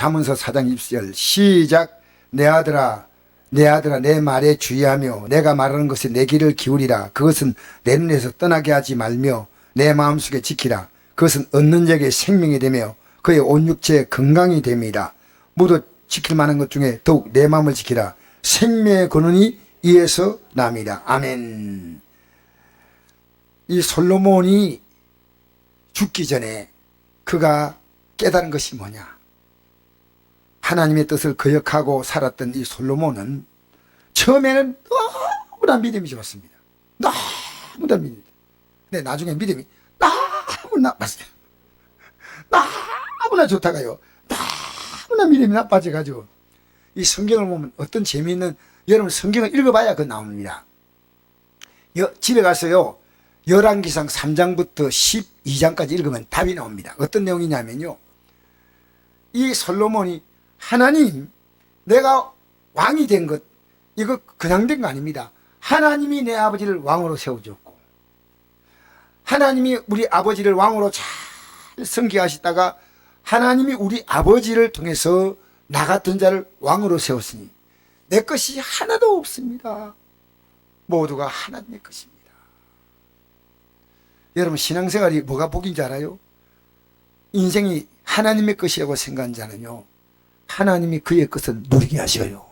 잠언서 4장 20절 시작. 내 아들아 내 말에 주의하며 내가 말하는 것에 내 귀를 기울이라. 그것은 내 눈에서 떠나게 하지 말며 내 마음속에 지키라. 그것은 얻는 자에게 생명이 되며 그의 온 육체에 건강이 됩니다. 모두 지킬 만한 것 중에 더욱 내 마음을 지키라. 생명의 근원이 이에서 납니다. 아멘. 이 솔로몬이 죽기 전에 그가 깨달은 것이 뭐냐? 하나님의 뜻을 거역하고 살았던 이 솔로몬은 처음에는 너무나 믿음이 좋았습니다. 너무나 믿음이. 근데 나중에 믿음이 너무나 나빴어요. 너무나 좋다가요, 너무나 믿음이 나빠져가지고. 이 성경을 보면 어떤 재미있는, 여러분 성경을 읽어봐야 그 나옵니다. 집에 가서요 열왕기상 3장부터 12장까지 읽으면 답이 나옵니다. 어떤 내용이냐면요, 이 솔로몬이 하나님, 내가 왕이 된 것, 이거 그냥 된 거 아닙니다. 하나님이 내 아버지를 왕으로 세워줬고, 하나님이 우리 아버지를 왕으로 잘 섬기하시다가 하나님이 우리 아버지를 통해서 나 같은 자를 왕으로 세웠으니 내 것이 하나도 없습니다. 모두가 하나님의 것입니다. 여러분 신앙생활이 뭐가 복인 줄 알아요? 인생이 하나님의 것이라고 생각한 자는요, 하나님이 그의 것을 누리게 하셔요.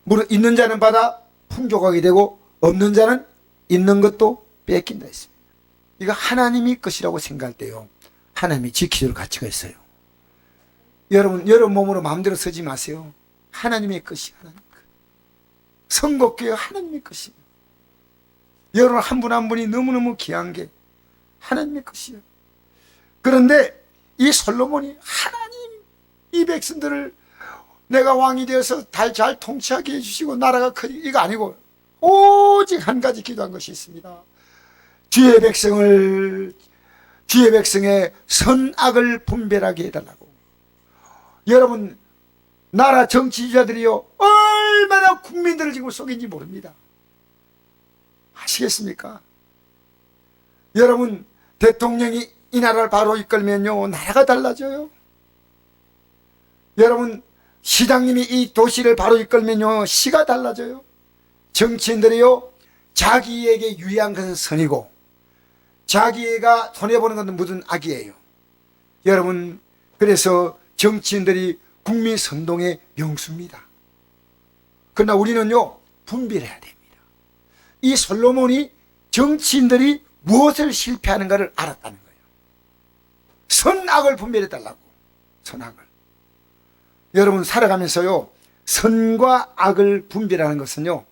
무릇 있는 자는 받아 풍족하게 되고 없는 자는 있는 것도 뺏긴다 했습니다. 이거 하나님이 것이라고 생각할 때요, 하나님이 지키도록 가치가 있어요. 여러분 몸으로 마음대로 쓰지 마세요. 하나님의 것이 하나님 것. 선곡교회 하나님의 것이에요. 여러분 한 분 한 분이 너무너무 귀한 게 하나님의 것이에요. 그런데 이 솔로몬이 하나님, 이 백성들을 내가 왕이 되어서 잘 통치하게 해주시고 나라가 크지, 이거 아니고 오직 한 가지 기도한 것이 있습니다. 주의 백성의 선악을 분별하게 해달라고. 여러분 나라 정치자들이요 얼마나 국민들을 지금 속인지 모릅니다. 아시겠습니까? 여러분 대통령이 이 나라를 바로 이끌면요 나라가 달라져요. 여러분 시장님이 이 도시를 바로 이끌면요 시가 달라져요. 정치인들이요 자기에게 유리한 것은 선이고 자기가 손해보는 것은 무슨 악이에요. 여러분 그래서 정치인들이 국민 선동의 명수입니다. 그러나 우리는요 분별해야 됩니다. 이 솔로몬이 정치인들이 무엇을 실패하는가를 알았다는 거예요. 선악을 분별해달라고. 선악을. 여러분 살아가면서요 선과 악을 분별하는 것은요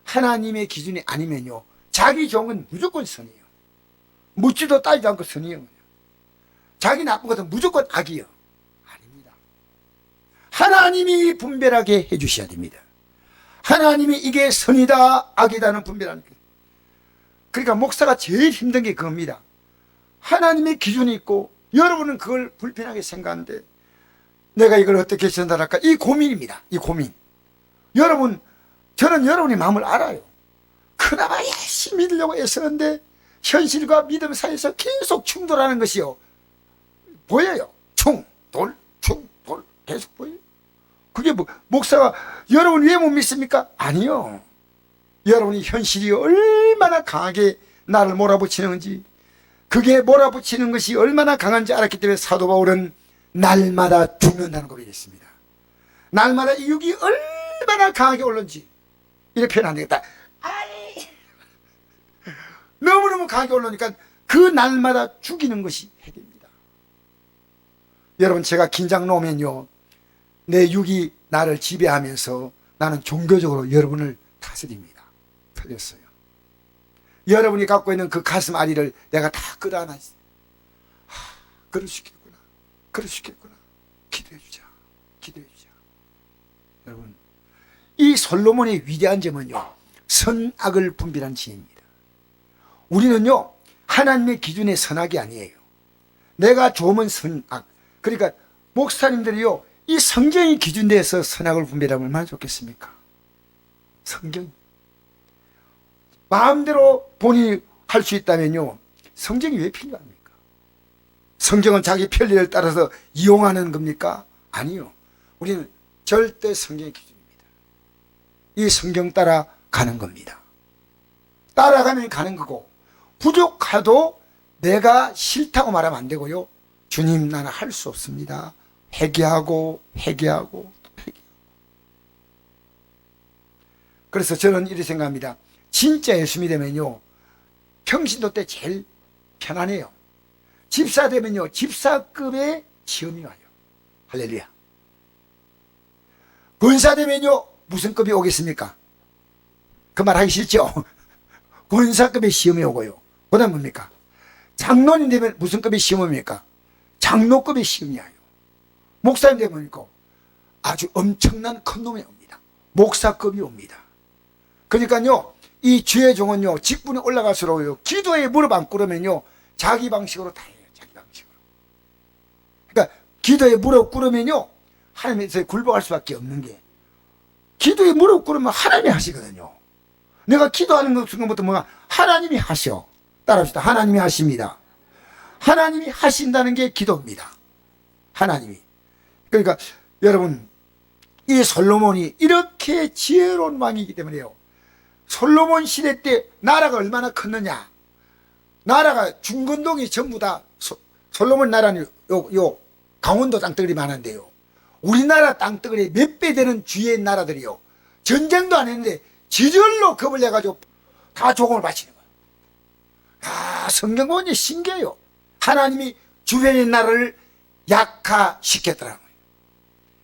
하나님의 기준이 아니면요 자기 좋은 건 무조건 선이에요. 묻지도 따지도 않고 선이에요. 자기 나쁜 것은 무조건 악이에요. 아닙니다. 하나님이 분별하게 해주셔야 됩니다. 하나님이 이게 선이다 악이다는 분별하는 거예요. 그러니까 목사가 제일 힘든 게 그겁니다. 하나님의 기준이 있고 여러분은 그걸 불편하게 생각하는데 내가 이걸 어떻게 전달할까, 이 고민입니다. 이 고민. 여러분 저는 여러분의 마음을 알아요. 그나마 열심히 믿으려고 애쓰는데 현실과 믿음 사이에서 계속 충돌하는 것이요 보여요. 충돌 계속 보여요. 그게 목사가 여러분 왜 못 믿습니까? 아니요. 여러분이 현실이 얼마나 강하게 나를 몰아붙이는지, 그게 몰아붙이는 것이 얼마나 강한지 알았기 때문에 사도 바울은 날마다 죽는다는 고백했습니다. 날마다 이 육이 얼마나 강하게 올는지 이렇게 표현 안 되겠다. 아니 너무너무 강하게 올라오니까 그 날마다 죽이는 것이 해결입니다. 여러분 제가 긴장 놓으면요 내 육이 나를 지배하면서 나는 종교적으로 여러분을 다스립니다. 틀렸어요. 여러분이 갖고 있는 그 가슴 아리를 내가 다 끌어안았어요. 그럴 수 있겠구나. 그럴 수 있겠구나. 기도해주자. 기도해주자. 여러분 이 솔로몬의 위대한 점은요 선악을 분별한 지혜입니다. 우리는요 하나님의 기준의 선악이 아니에요. 내가 좋으면 선악. 그러니까 목사님들이요 이 성경이 기준돼서 선악을 분별하면 얼마나 좋겠습니까? 성경 마음대로 본인이 할 수 있다면요 성경이 왜 필요합니까? 성경은 자기 편리를 따라서 이용하는 겁니까? 아니요. 우리는 절대 성경의 기준입니다. 이 성경 따라 가는 겁니다. 따라가면 가는 거고, 부족하도 내가 싫다고 말하면 안 되고요. 주님, 나는 할 수 없습니다. 회개하고 회개하고 회개. 그래서 저는 이렇게 생각합니다. 진짜 열심히 되면요, 평신도 때 제일 편안해요. 집사 되면요, 집사급의 시험이 와요. 할렐루야. 권사 되면요, 무슨 급이 오겠습니까? 그 말 하기 싫죠? 권사급의 시험이 오고요. 그 다음 뭡니까? 장로님 되면 무슨 급의 시험입니까? 장로급의 시험이 와요. 목사님 되면 아주 엄청난 큰 놈이 옵니다. 목사급이 옵니다. 그러니까요, 이 주의 종은요, 직분이 올라갈수록요, 기도에 무릎 안 꿇으면요, 자기 방식으로 다 해요. 자기 방식으로. 그러니까 기도에 무릎 꿇으면요, 하나님에서 굴복할 수밖에 없는 게, 기도에 무릎 꿇으면 하나님이 하시거든요. 내가 기도하는 것 순간부터 뭐가 하나님이 하셔. 따라합시다. 하나님이 하십니다. 하나님이 하신다는 게 기도입니다. 하나님이. 그러니까 여러분, 이 솔로몬이 이렇게 지혜로운 왕이기 때문에요, 솔로몬 시대 때 나라가 얼마나 컸느냐. 나라가 중건동이 전부 다 솔로몬 나라는 요 강원도 땅덩어리 많은데요, 우리나라 땅덩어리 몇 배 되는 주위의 나라들이요, 전쟁도 안 했는데 지절로 겁을 내가지고 다 조공을 바치는 거예요. 아, 성경 보니 신기해요. 하나님이 주변의 나라를 약화시켰더라는 거예요.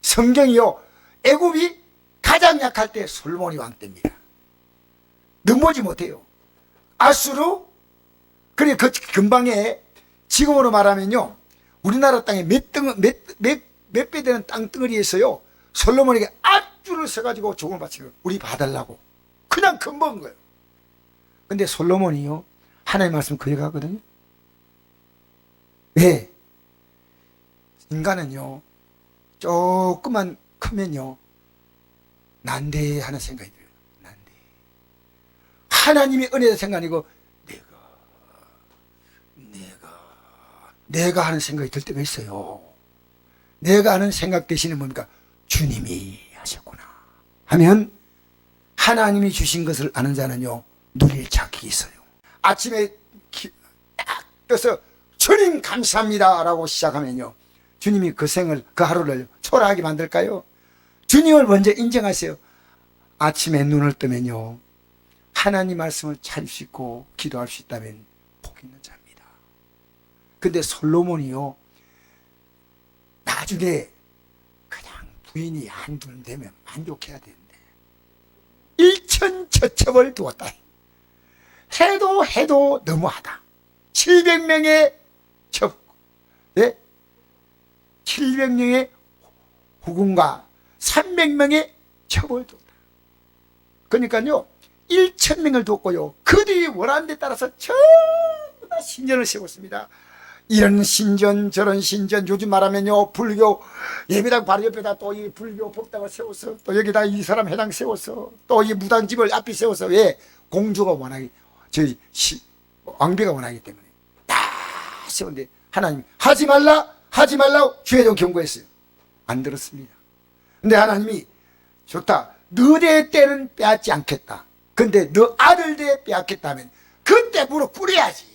성경이요, 애굽이 가장 약할 때 솔로몬이 왕 때입니다. 넘보지 못해요. 아수르, 그래, 그 근방에 지금으로 말하면요, 우리나라 땅에 몇 배 되는 땅덩어리에서요, 솔로몬에게 앞줄을 서가지고 조공을 바치는 거예요. 우리 봐달라고. 그냥 겁먹은 거예요. 근데 솔로몬이요, 하나님 말씀 그려가거든요. 왜? 인간은요, 조금만 크면요, 난데 하는 생각이 들어요. 난데. 하나님의 은혜의 생각이 아니고 내가 하는 생각이 들 때가 있어요. 내가 하는 생각 대신에 뭡니까? 주님이 하셨구나 하면, 하나님이 주신 것을 아는 자는요, 누릴 자격이 있어요. 아침에 딱 떠서 주님 감사합니다 라고 시작하면요, 주님이 그 하루를 초라하게 만들까요? 주님을 먼저 인정하세요. 아침에 눈을 뜨면요, 하나님 말씀을 찾을 수 있고 기도할 수 있다면 복 있는 자입니다. 근데 솔로몬이요, 나중에 그냥 부인이 한둘 되면 만족해야 되는데 일천처첩을 두었다. 해도 너무하다. 700명의 첩, 네? 700명의 후궁과 300명의 첩을 두었다. 그러니까요, 1000명을 두었고요, 그들이 원하는 데 따라서 전부 다 신전을 세웠습니다. 이런 신전 저런 신전, 요즘 말하면요, 불교 예배당 바로 옆에다 또 이 불교 법당을 세워서, 또 여기다 이 사람 해당 세워서, 또 이 무당집을 앞에 세워서, 왜? 공주가 원하기, 왕비가 원하기 때문에 다 세웠는데, 하나님 하지 말라고 주의 종 경고했어요. 안 들었습니다. 근데 하나님이 좋다, 너의 때는 빼앗지 않겠다. 근데 너 아들 때 빼앗겠다면 그때 무릎 꿇어야지.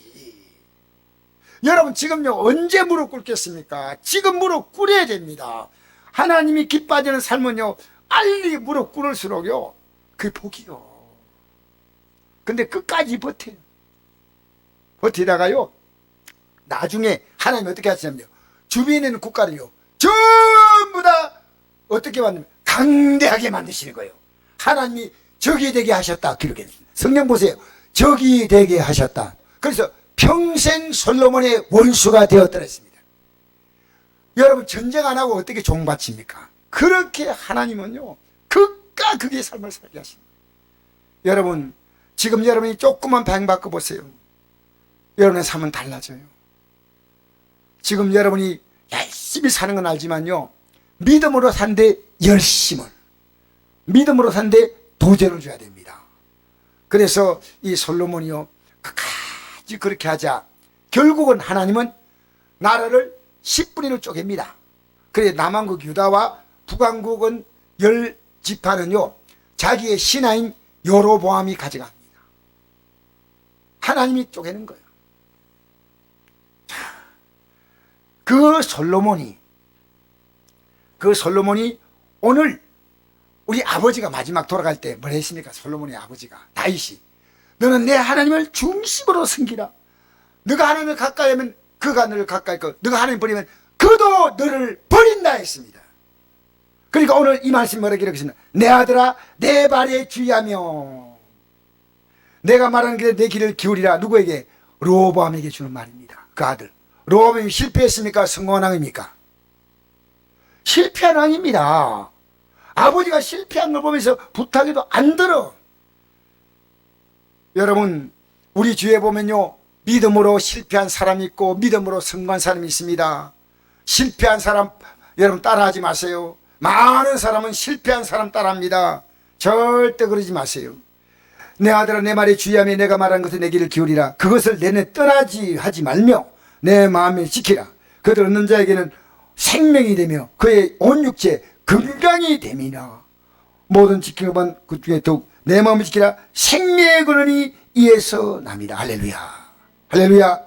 여러분, 지금요, 언제 무릎 꿇겠습니까? 지금 무릎 꿇어야 됩니다. 하나님이 기뻐하는 삶은요, 빨리 무릎 꿇을수록요, 그게 복이요. 근데 끝까지 버텨요. 버티다가요, 나중에 하나님이 어떻게 하시냐면요, 주변에 있는 국가를요, 전부 다 어떻게 만들면 강대하게 만드시는 거예요. 하나님이 적이 되게 하셨다. 기록해. 성경 보세요. 적이 되게 하셨다. 그래서 평생 솔로몬의 원수가 되었더랬습니다. 여러분, 전쟁 안 하고 어떻게 종받칩니까? 그렇게 하나님은요, 극과 극의 삶을 살게 하십니다. 여러분, 지금 여러분이 조금만 방 바꿔보세요. 여러분의 삶은 달라져요. 지금 여러분이 열심히 사는 건 알지만요, 믿음으로 산데 열심을, 믿음으로 산데 도전을 줘야 됩니다. 그래서 이 솔로몬이요, 끝까지 그렇게 하자 결국은 하나님은 나라를 10분의 1로 쪼갭니다. 그래 남왕국 유다와 북왕국은 10지파는요 자기의 신하인 여로보암이 가져갑니다. 하나님이 쪼개는 거예요. 그 솔로몬이 오늘 우리 아버지가 마지막 돌아갈 때 뭘 했습니까? 솔로몬의 아버지가 다윗이 너는 내 하나님을 중심으로 섬기라. 너가 하나님을 가까이 하면 그가 너를 가까이 하고 너가 하나님 버리면 그도 너를 버린다 했습니다. 그러니까 오늘 이 말씀 뭐라고 기록했습니다. 내 아들아 내 발에 주의하며 내가 말하는 길에 내 길을 기울이라. 누구에게? 르호보암에게 주는 말입니다. 그 아들 르호보암이 실패했습니까? 성공한 왕입니까? 실패한 왕입니다. 아버지가 실패한 걸 보면서 부탁해도 안 들어. 여러분 우리 주위에 보면요 믿음으로 실패한 사람이 있고 믿음으로 성공한 사람이 있습니다. 실패한 사람 여러분 따라하지 마세요. 많은 사람은 실패한 사람 따라합니다. 절대 그러지 마세요. 내 아들아 내 말에 주의하며 내가 말한 것을 내 귀를 기울이라. 그것을 내내 떠나지 하지 말며 내 마음에 지키라. 그들 얻는 자에게는 생명이 되며 그의 온 육체 건강이 됨이나 모든 지키고만 그 중에 더욱 내 마음을 지키라. 생명의 근원이 이에서 남이라. 할렐루야. 할렐루야.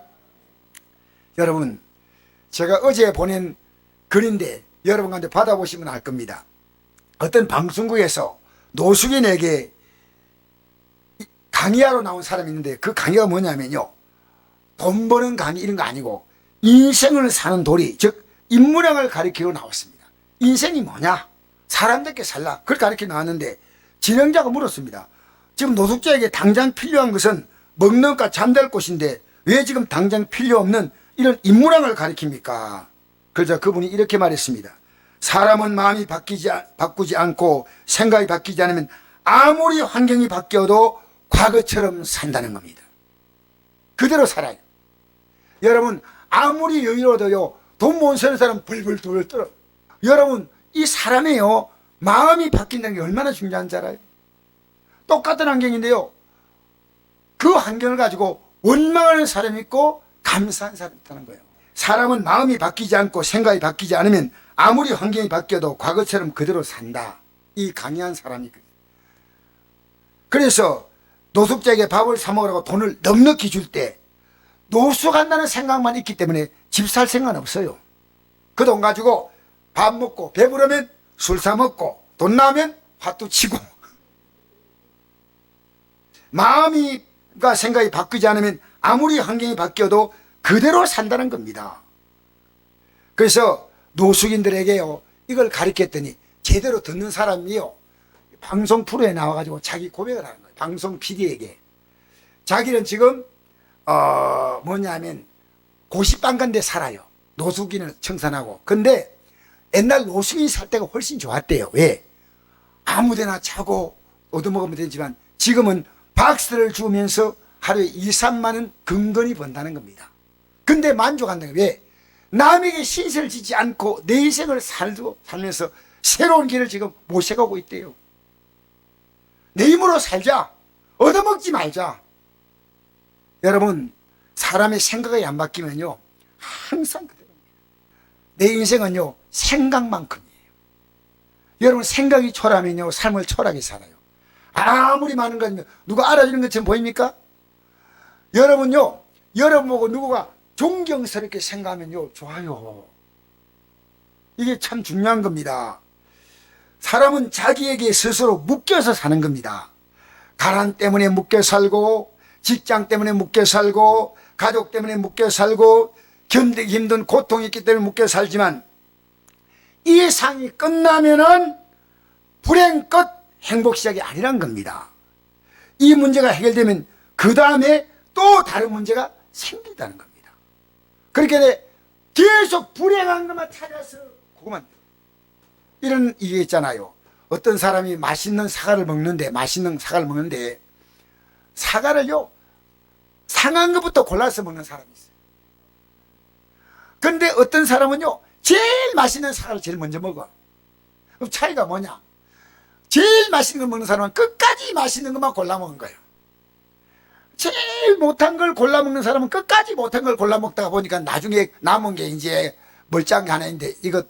여러분 제가 어제 보낸 글인데 여러분 가운데 받아보시면 알 겁니다. 어떤 방송국에서 노숙인에게 강의하러 나온 사람이 있는데 그 강의가 뭐냐면요 돈 버는 강의 이런 거 아니고 인생을 사는 도리 즉 인문학을 가르치러 나왔습니다. 인생이 뭐냐 사람답게 살라 그걸 가르치러 나왔는데 진행자가 물었습니다. 지금 노숙자에게 당장 필요한 것은 먹는 것과 잠잘 곳인데 왜 지금 당장 필요 없는 이런 인문학을 가르칩니까? 그러자 그분이 이렇게 말했습니다. 사람은 마음이 바꾸지 않고 생각이 바뀌지 않으면 아무리 환경이 바뀌어도 과거처럼 산다는 겁니다. 그대로 살아요. 여러분 아무리 여유로워도요 돈 못 쓰는 사람 불불 떨어. 여러분 이 사람이요 마음이 바뀐다는 게 얼마나 중요한지 알아요? 똑같은 환경인데요 그 환경을 가지고 원망하는 사람이 있고 감사한 사람이 있다는 거예요. 사람은 마음이 바뀌지 않고 생각이 바뀌지 않으면 아무리 환경이 바뀌어도 과거처럼 그대로 산다. 이 강의한 사람이. 그래서 노숙자에게 밥을 사 먹으라고 돈을 넉넉히 줄 때 노숙한다는 생각만 있기 때문에 집 살 생각은 없어요. 그 돈 가지고 밥 먹고 배부르면 술 사 먹고 돈 나오면 화투 치고 마음이가 생각이 바뀌지 않으면 아무리 환경이 바뀌어도 그대로 산다는 겁니다. 그래서 노숙인들에게요 이걸 가르쳤더니 제대로 듣는 사람이요 방송 프로에 나와가지고 자기 고백을 하는 거예요. 방송 PD에게 자기는 지금 뭐냐면 고시방간데 살아요. 노숙인을 청산하고. 근데 옛날 노숙인 살 때가 훨씬 좋았대요. 왜? 아무데나 자고 얻어먹으면 되지만 지금은 박스를 주면서 하루에 2, 3만 원 근근히 번다는 겁니다. 근데 만족한다는 거예요. 왜? 남에게 신세를 지지 않고 내 인생을 살면서 새로운 길을 지금 모셔가고 있대요. 내 힘으로 살자. 얻어먹지 말자. 여러분 사람의 생각이 안 바뀌면요 항상 그대로입니다. 내 인생은요 생각만큼이에요. 여러분 생각이 초라하면요 삶을 초라하게 살아요. 아무리 많은 것 누가 알아주는 것처럼 보입니까? 여러분요 여러분 보고 누구가 존경스럽게 생각하면요 좋아요. 이게 참 중요한 겁니다. 사람은 자기에게 스스로 묶여서 사는 겁니다. 가난 때문에 묶여 살고 직장 때문에 묶여 살고 가족 때문에 묶여 살고 견디기 힘든 고통이 있기 때문에 묶여 살지만 이 상이 끝나면은 불행 끝 행복 시작이 아니란 겁니다. 이 문제가 해결되면 그 다음에 또 다른 문제가 생긴다는 겁니다. 그렇게 계속 불행한 것만 찾아서 그것만 이런 이게 있잖아요. 어떤 사람이 맛있는 사과를 먹는데 사과를요 상한 것부터 골라서 먹는 사람이 있어요. 그런데 어떤 사람은요 제일 맛있는 사과를 제일 먼저 먹어. 그럼 차이가 뭐냐? 제일 맛있는 걸 먹는 사람은 끝까지 맛있는 것만 골라 먹은 거예요. 제일 못한 걸 골라 먹는 사람은 끝까지 못한 걸 골라 먹다가 보니까 나중에 남은 게 이제 멀쩡한 게 하나 있는데 이거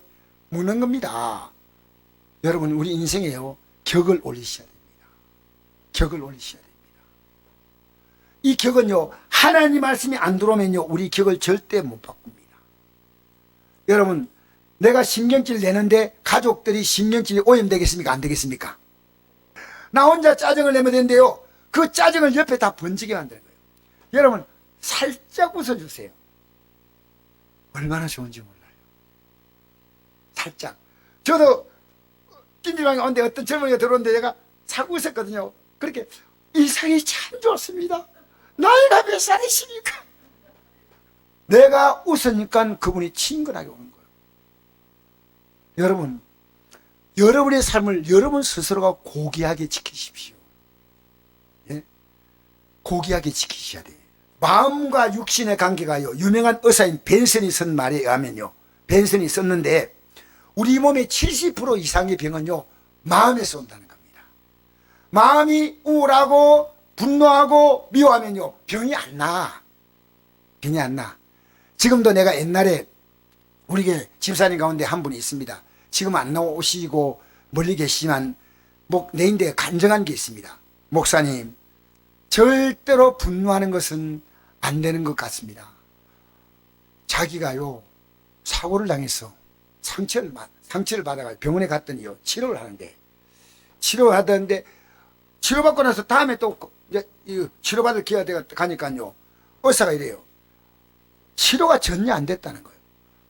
먹는 겁니다. 여러분, 우리 인생에요, 격을 올리셔야 됩니다. 격을 올리셔야 됩니다. 이 격은요, 하나님 말씀이 안 들어오면요, 우리 격을 절대 못 바꿉니다. 여러분, 내가 신경질 내는데 가족들이 신경질이 오염되겠습니까? 안 되겠습니까? 나 혼자 짜증을 내면 되는데요, 그 짜증을 옆에 다 번지게 만드는 거예요. 여러분, 살짝 웃어주세요. 얼마나 좋은지 몰라요. 살짝. 저도 찜질방에 온데 어떤 젊은이가 들어오는데 내가 자꾸 웃었거든요. 그렇게 인상이 참 좋습니다. 나이가 몇 살이십니까? 내가 웃으니까 그분이 친근하게 오는 거예요. 여러분, 여러분의 삶을 여러분 스스로가 고귀하게 지키십시오. 예? 고귀하게 지키셔야 돼요. 마음과 육신의 관계가요, 유명한 의사인 벤슨이 쓴 말에 의하면요, 벤슨이 썼는데 우리 몸의 70% 이상의 병은요, 마음에서 온다는 겁니다. 마음이 우울하고 분노하고 미워하면요, 병이 안 나. 병이 안 나. 지금도 내가 옛날에 우리 교회 집사님 가운데 한 분이 있습니다. 지금 안 나오시고 멀리 계시지만 내인데 간증한 게 있습니다. 목사님, 절대로 분노하는 것은 안 되는 것 같습니다. 자기가요, 사고를 당해서 상처를 받아가 병원에 갔더니요, 치료를 하는데 치료받고 나서 다음에 또 이제 치료받을 기회가 가니까요, 의사가 이래요. 치료가 전혀 안 됐다는 거예요.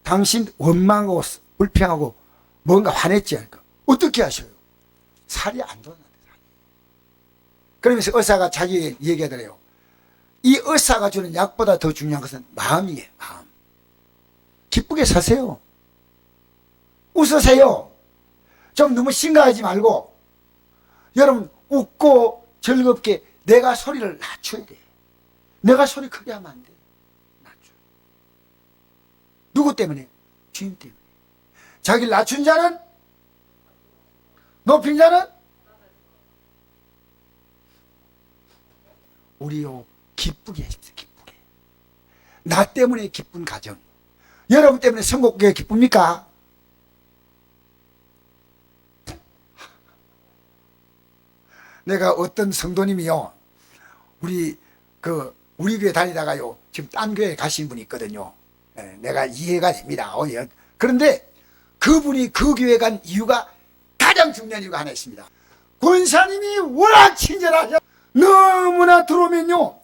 당신 원망하고 불평하고 뭔가 화냈지 않을까? 어떻게 하셔요? 살이 안 돋는다. 그러면서 의사가 자기 얘기하더래요. 이 의사가 주는 약보다 더 중요한 것은 마음이에요. 마음. 기쁘게 사세요. 웃으세요. 좀 너무 심각하지 말고, 여러분, 웃고 즐겁게 내가 소리를 낮춰야 돼. 내가 소리 크게 하면 안 돼. 낮춰. 누구 때문에? 주님 때문에. 자기를 낮춘 자는, 높인 자는, 우리요, 기쁘게 해주세요. 기쁘게. 나 때문에 기쁜 가정. 여러분 때문에 선곡교회 기쁩니까? 내가 어떤 성도님이요, 우리 교회 다니다가요, 지금 딴 교회 가신 분이 있거든요. 내가 이해가 됩니다. 그런데 그분이 그 교회 간 이유가, 가장 중요한 이유가 하나 있습니다. 권사님이 워낙 친절하셔. 너무나 들어오면요,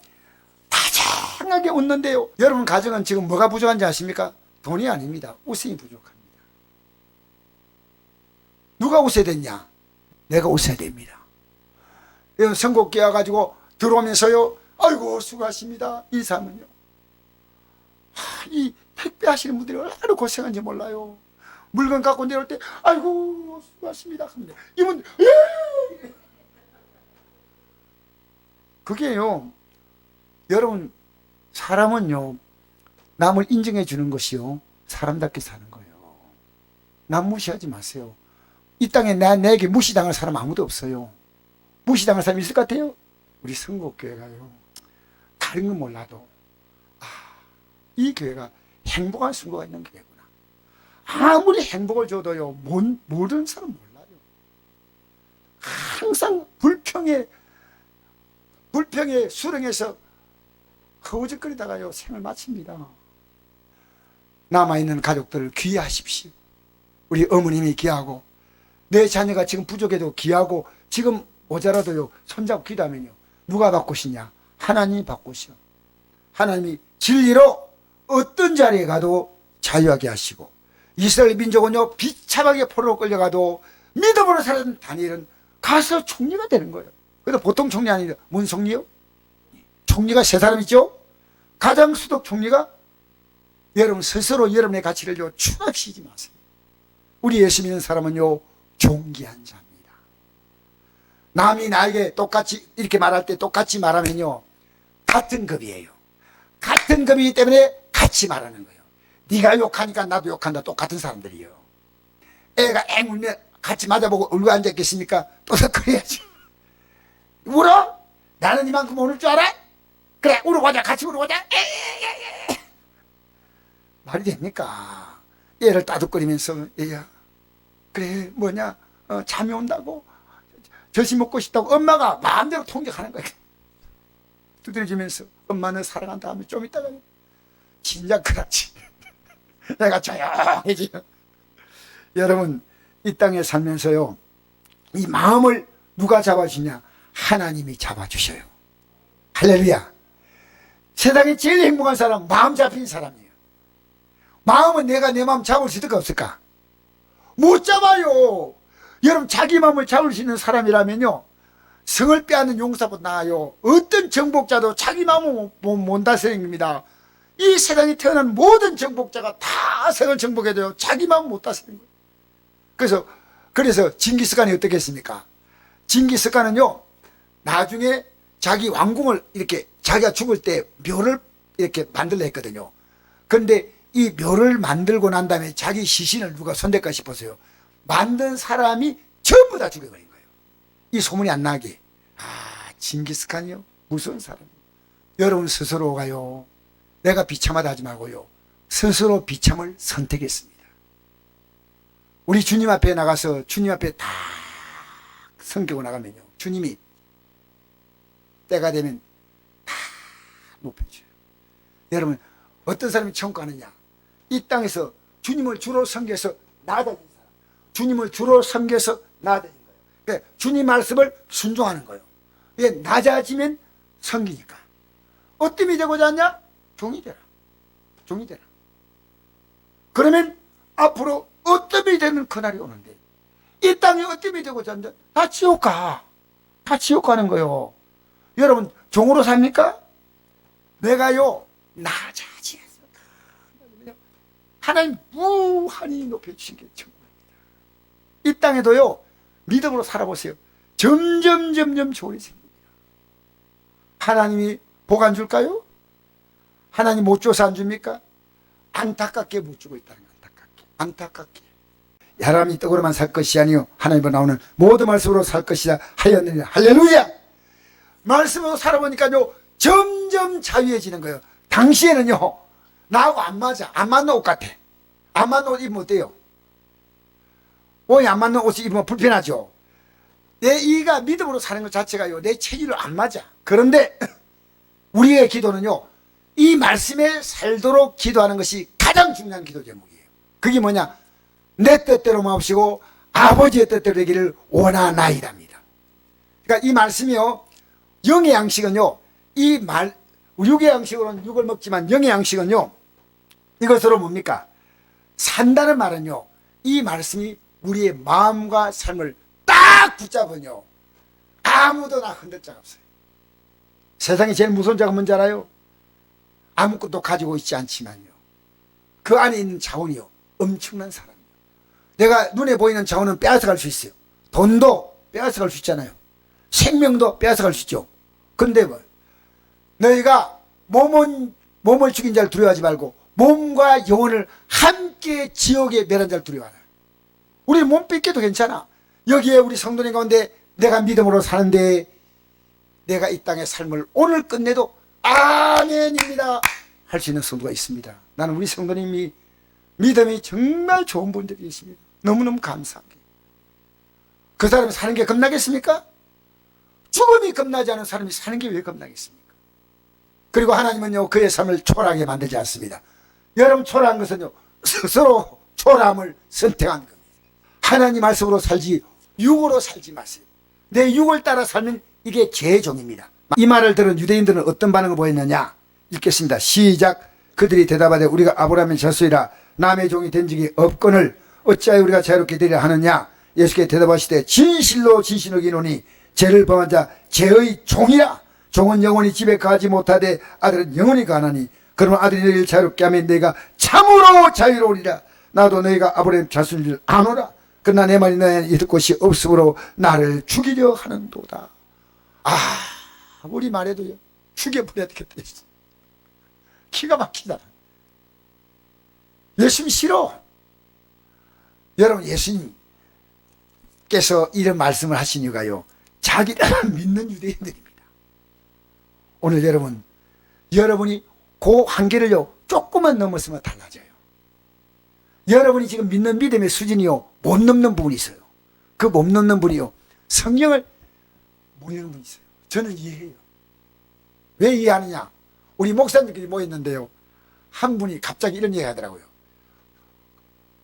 다정하게 웃는데요. 여러분 가정은 지금 뭐가 부족한지 아십니까? 돈이 아닙니다. 웃음이 부족합니다. 누가 웃어야 되냐? 내가 웃어야 됩니다. 선곡기에 와가지고 들어오면서요, 아이고 수고하십니다 인사하면요, 이 택배 하시는 분들이 얼마나 고생한지 몰라요. 물건 갖고 내려올 때 아이고 수고하십니다 합니다. 이분 그게요, 여러분, 사람은요, 남을 인정해 주는 것이요, 사람답게 사는 거예요. 남 무시하지 마세요. 이 땅에 내게 무시당할 사람 아무도 없어요. 무시당할 사람 있을 것 같아요? 우리 선곡교회가요, 다른 건 몰라도, 이 교회가 행복한 순간가 있는 교회구나. 아무리 행복을 줘도요, 모르는 사람 몰라요. 항상 불평에 수렁에서 허우적거리다가요, 생을 마칩니다. 남아있는 가족들을 귀하십시오. 우리 어머님이 귀하고, 내 자녀가 지금 부족해도 귀하고, 지금 오자라도요, 손잡고 기도하면요, 누가 바꾸시냐? 하나님이 바꾸시오. 하나님이 진리로 어떤 자리에 가도 자유하게 하시고, 이스라엘 민족은요, 비참하게 포로로 끌려가도 믿음으로 살아온 다니엘은 가서 총리가 되는 거예요. 그래도 보통 총리 아니라, 뭔 총리요? 총리가 세 사람 있죠? 가장 수덕 총리가, 여러분 스스로 여러분의 가치를 추락시키지 마세요. 우리 예수 믿는 사람은요, 존귀한 자입니다. 남이 나에게 똑같이 이렇게 말할 때 똑같이 말하면요, 같은 급이에요. 같은 급이기 때문에 같이 말하는 거예요. 네가 욕하니까 나도 욕한다. 똑같은 사람들이에요. 애가 앵 울면 같이 맞아보고 울고 앉아있겠습니까? 또 그래야지. 울어? 나는 이만큼 오를 줄 알아? 그래, 울어보자, 같이 울어보자. 에에에에. 말이 됩니까? 얘를 따둑거리면서, 얘야, 그래, 뭐냐, 잠이 온다고, 젖이 먹고 싶다고 엄마가 마음대로 통역하는 거야. 두드려주면서, 엄마는 사랑한다 하면 좀 있다가, 진작 그렇지. 내가 조용해지요. 여러분, 이 땅에 살면서요, 이 마음을 누가 잡아주냐? 하나님이 잡아주셔요. 할렐루야. 세상에 제일 행복한 사람, 마음 잡힌 사람이에요. 마음은 내가 내 마음 잡을 수 있을까 없을까? 못 잡아요. 여러분, 자기 마음을 잡을 수 있는 사람이라면요, 성을 빼앗는 용사보다 나아요. 어떤 정복자도 자기 마음을 못 다스리는 겁니다. 이 세상에 태어난 모든 정복자가 다 성을 정복해도요, 자기 마음 못 다스리는 거예요. 그래서 징기스칸이 어떻게 했습니까? 징기스칸은요, 나중에 자기 왕궁을 이렇게 자기가 죽을 때 묘를 이렇게 만들려 했거든요. 그런데 이 묘를 만들고 난 다음에 자기 시신을 누가 손댈까 싶어서요, 만든 사람이 전부 다 죽여버린 거예요. 이 소문이 안 나게. 아, 징기스칸이요? 무서운 사람이에요. 여러분 스스로가요, 내가 비참하다 하지 말고요, 스스로 비참을 선택했습니다. 우리 주님 앞에 나가서 주님 앞에 다 섬기고 나가면요, 주님이 때가 되면 다 높여줘요. 여러분, 어떤 사람이 천국 가느냐? 이 땅에서 주님을 주로 섬겨서 나아다니는 사람, 주님을 주로 섬겨서 나아다니는 거예요. 그러니까 주님 말씀을 순종하는 거예요. 이게 낮아지면 섬기니까. 어뜸이 되고자 하냐? 종이 되라. 종이 되라. 그러면 앞으로 어뜸이 되는 그날이 오는데, 이 땅에 어뜸이 되고자 한다, 다 지옥 가. 다 지옥 가는 거예요. 여러분, 종으로 삽니까? 내가요, 낮아지겠어. 하나님 무한히 높여주신 게 천국입니다. 이 땅에도요, 믿음으로 살아보세요. 점점 좋은 일이 생깁니다. 하나님이 복 안 줄까요? 하나님 못 줘서 안 줍니까? 안타깝게 못 주고 있다는 거예요. 안타깝게. 야람이 떡으로만 살 것이 아니요 하나님으로 나오는 모든 말씀으로 살 것이라 하였느니라. 할렐루야. 말씀으로 살아보니까요, 점점 자유해지는 거예요. 당시에는요, 나하고 안 맞아. 안 맞는 옷 같아. 안 맞는 옷 입으면 어때요? 옷이 안 맞는 옷을 입으면 불편하죠. 내 이가 믿음으로 사는 것 자체가요, 내 체질로 안 맞아. 그런데 우리의 기도는요, 이 말씀에 살도록 기도하는 것이 가장 중요한 기도 제목이에요. 그게 뭐냐? 내 뜻대로 마옵시고 아버지의 뜻대로 되기를 원하나이답니다. 그러니까 이 말씀이요, 영의 양식은요, 육의 양식으로는 육을 먹지만 영의 양식은요, 이것으로 뭡니까? 산다는 말은요, 이 말씀이 우리의 마음과 삶을 딱 붙잡으면요, 아무도 나 흔들 자가 없어요. 세상에 제일 무서운 자가 뭔지 알아요? 아무것도 가지고 있지 않지만요, 그 안에 있는 자원이요, 엄청난 사람이에요. 내가 눈에 보이는 자원은 빼앗아갈 수 있어요. 돈도 빼앗아갈 수 있잖아요. 생명도 빼앗아갈 수 있죠. 근데 뭐, 너희가 몸을 죽인 자를 두려워하지 말고 몸과 영혼을 함께 지옥에 멸한 자를 두려워하라. 우리 몸 뺏겨도 괜찮아. 여기에 우리 성도님 가운데 내가 믿음으로 사는데, 내가 이 땅의 삶을 오늘 끝내도 아멘입니다 할 수 있는 성도가 있습니다. 나는 우리 성도님이 믿음이 정말 좋은 분들이 계십니다. 너무너무 감사한 게, 그 사람이 사는 게 겁나겠습니까? 죽음이 겁나지 않은 사람이 사는 게 왜 겁나겠습니까? 그리고 하나님은요, 그의 삶을 초라하게 만들지 않습니다. 여러분, 초라한 것은요, 스스로 초라함을 선택한 겁니다. 하나님 말씀으로 살지 육으로 살지 마세요. 내 육을 따라 살면 이게 죄의 종입니다. 이 말을 들은 유대인들은 어떤 반응을 보였느냐? 읽겠습니다. 시작. 그들이 대답하되 우리가 아브라함의 자손이라 남의 종이 된 적이 없거늘 어찌하여 우리가 자유롭게 되리라 하느냐? 예수께 대답하시되 진실로 이노니 죄를 범한 자 죄의 종이라. 종은 영원히 집에 가지 못하되 아들은 영원히 가나니 그러면 아들이 너희를 자유롭게 하면 너희가 참으로 자유로우리라. 나도 너희가 아브라함 자손인 줄 아노라. 그러나 내 말이 너희는 잊을 곳이 없으므로 나를 죽이려 하는도다. 아, 우리 말에도요, 죽여버려야 되겠다. 기가 막히다. 예수님 싫어. 여러분, 예수님께서 이런 말씀을 하신 이유가요, 자기를 믿는 유대인들입니다. 오늘 여러분, 여러분이 그 한계를요 조금만 넘었으면 달라져요. 여러분이 지금 믿는 믿음의 수준이요 못 넘는 부분이 있어요. 그 못 넘는 분이요 성경을 못 읽는 분이 있어요. 저는 이해해요. 왜 이해하느냐? 우리 목사님들끼리 모였는데요, 한 분이 갑자기 이런 얘기 하더라고요.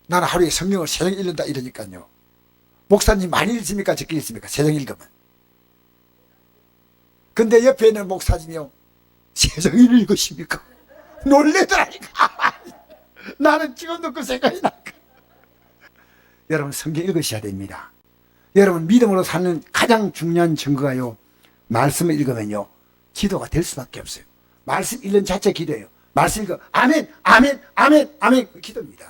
나는 하루에 성경을 3장 읽는다 이러니까요. 목사님 많이 읽습니까? 적게 읽습니까? 3장 읽으면. 근데 옆에 있는 목사님이요 3장을 읽으십니까? 놀래더라니까. 나는 지금도 그 생각이 나니까. 여러분 성경 읽으셔야 됩니다. 여러분 믿음으로 사는 가장 중요한 증거가요, 말씀을 읽으면요 기도가 될 수밖에 없어요. 말씀 읽는 자체 기도예요. 말씀 읽어 아멘 아멘 아멘 아멘 그 기도입니다.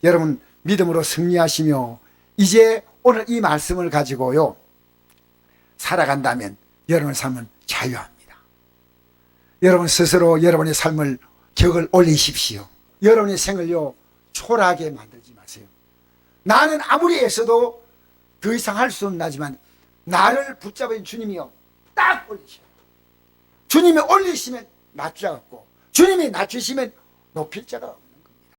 여러분 믿음으로 승리하시며 이제 오늘 이 말씀을 가지고요 살아간다면 여러분의 삶은 자유합니다. 여러분 스스로 여러분의 삶을 격을 올리십시오. 여러분의 생을요 초라하게 만들지 마세요. 나는 아무리 애써도 더 이상 할 수 없는 나지만 나를 붙잡은 주님이요 딱 올리셔요. 주님이 올리시면 낮추자고 주님이 낮추시면 높일 자가 없고